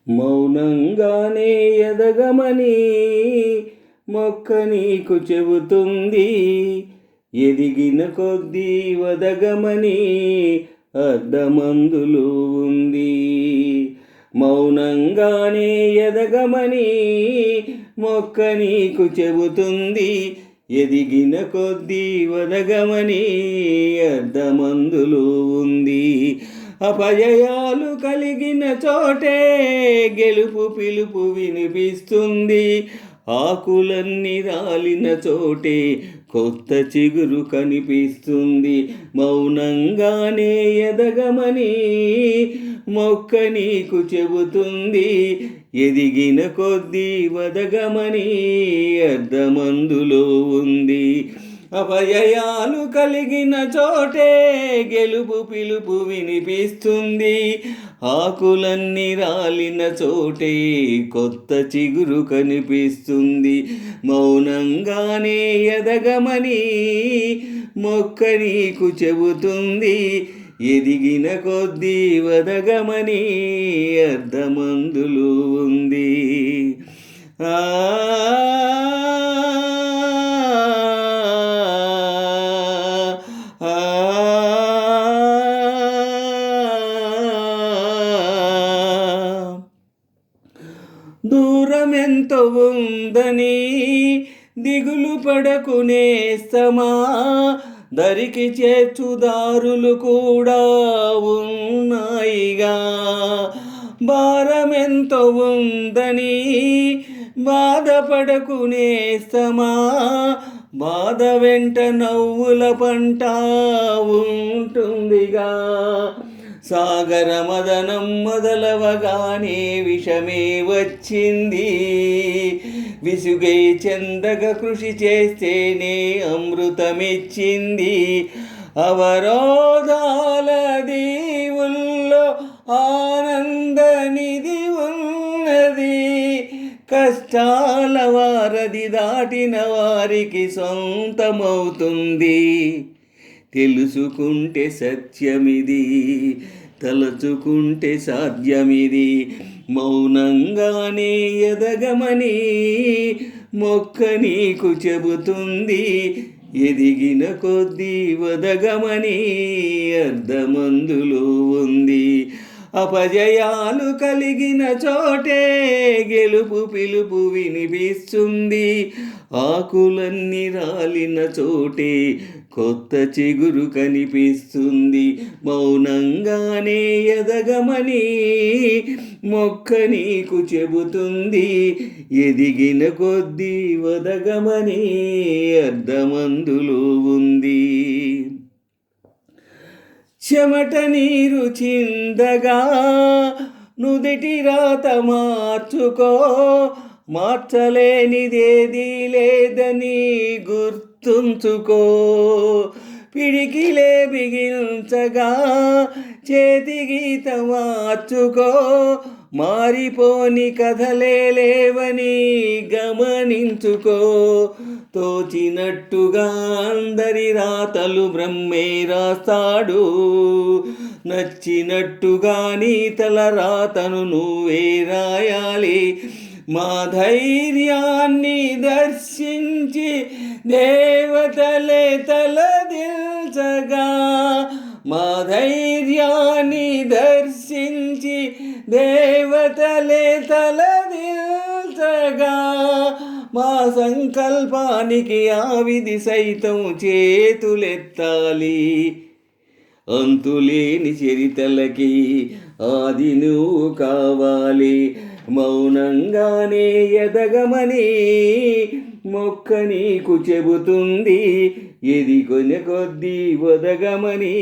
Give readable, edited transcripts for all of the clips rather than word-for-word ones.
మౌనంగానే ఎదగమని మొక్క నీకు చెబుతుంది. ఎదిగిన కొద్దీ వదగమని అర్ధమందులో ఉంది. మౌనంగానే ఎదగమని మొక్క నీకు చెబుతుంది. ఎదిగిన కొద్దీ వదగమని అర్ధమందులో ఉంది. అపజయాలు కలిగిన చోటే గెలుపు పిలుపు వినిపిస్తుంది. ఆకులన్నీ రాలిన చోటే కొత్త చిగురు కనిపిస్తుంది. మౌనంగానే ఎదగమని మొక్క నీకు చెబుతుంది. ఎదిగిన కొద్దీ వదగమని అర్ధమందులో ఉంది. అపజయాలు కలిగిన చోటే గెలుపు పిలుపు వినిపిస్తుంది. ఆకులన్నీ రాలిన చోటే కొత్త చిగురు కనిపిస్తుంది. మౌనంగానే ఎదగమని మొక్క నీకు చెబుతుంది. ఎదిగిన కొద్దీ వదగమని అర్ధమందులో ఉంది. దూరమెంతో ఉందని దిగులు పడకునేస్తమా, దరికి చేర్చుదారులు కూడా ఉన్నాయిగా. భారమెంతో ఉందని బాధపడకునేస్తమా, బాధ వెంట నవ్వుల పంట ఉంటుందిగా. సాగర మదనం మొదలవగానే విషమే వచ్చింది. విసుగై చెందగ కృషి చేస్తేనే అమృతమిచ్చింది. అవరోధాల దీవుల్లో ఆనందనిధి ఉన్నది. కష్టాల వారధి దాటిన వారికి సొంతమవుతుంది. తెలుసుకుంటే సత్యమిది, తలచుకుంటే సాధ్యమిది. మౌనంగానే ఎదగమని మొక్క నీకు చెబుతుంది. ఎదిగిన కొద్దీ వదగమని అర్ధమందులో ఉంది. అపజయాలు కలిగిన చోటే గెలుపు పిలుపు వినిపిస్తుంది. ఆకులన్నీ రాలిన చోటే కొత్త చిగురు కనిపిస్తుంది. మౌనంగానే ఎదగమని మొక్క నీకు చెబుతుంది. ఎదిగిన కొద్దీ వదగమని అర్ధమందులో ఉంది. చెమట నీరు చిందగా నుదిటి రాత మార్చుకో, మార్చలేనిదేది లేదని గుర్తుంచుకో. పిడికిలే బిగించగా చేతి గీత మార్చుకో, మారిపోని కథలే లేవని గమనించుకో. తోచినట్టుగా అందరి రాతలు బ్రహ్మే రాస్తాడు. నచ్చినట్టుగా నీ తల రాతను నువ్వే రాయాలి. మా ధైర్యాన్ని దర్శించి దేవతలే తలదిల్చగా, మా ధైర్యాన్ని దర్శించి దేవతలే తలదిల్చగా, మా సంకల్పానికి ఆ విధి సైతం చేతులెత్తాలి. అంతులేని చరితలకి ఆది నువ్వు కావాలి. మౌనంగానే ఎదగమని మొక్క నీకు చెబుతుంది. ఎదిగిన కొద్దీ వదగమని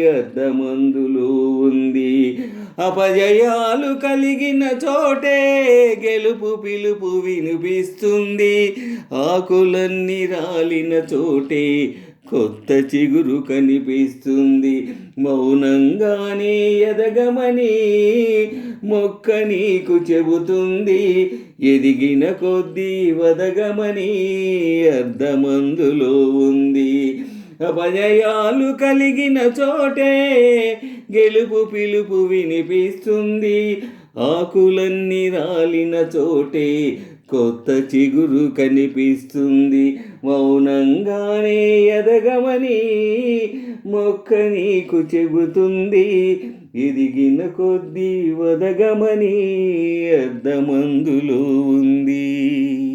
అర్ధమందులో ఉంది. అపజయాలు కలిగిన చోటే గెలుపు పిలుపు వినిపిస్తుంది. ఆకులన్నీ రాలిన చోటే కొత్త చిగురు కనిపిస్తుంది. మౌనంగానే ఎదగమని మొక్క నీకు చెబుతుంది. ఎదిగిన కొద్దీ వదగమని అర్ధమందులో ఉంది. అపజయాలు కలిగిన చోటే గెలుపు పిలుపు వినిపిస్తుంది. ఆకులన్నీ రాలిన చోటే కొత్త చిగురు కనిపిస్తుంది. మౌనంగానే ఎదగమని మొక్క నీకు చెబుతుంది. ఎదిగిన కొద్దీ వదగమని అర్థమందులో ఉంది.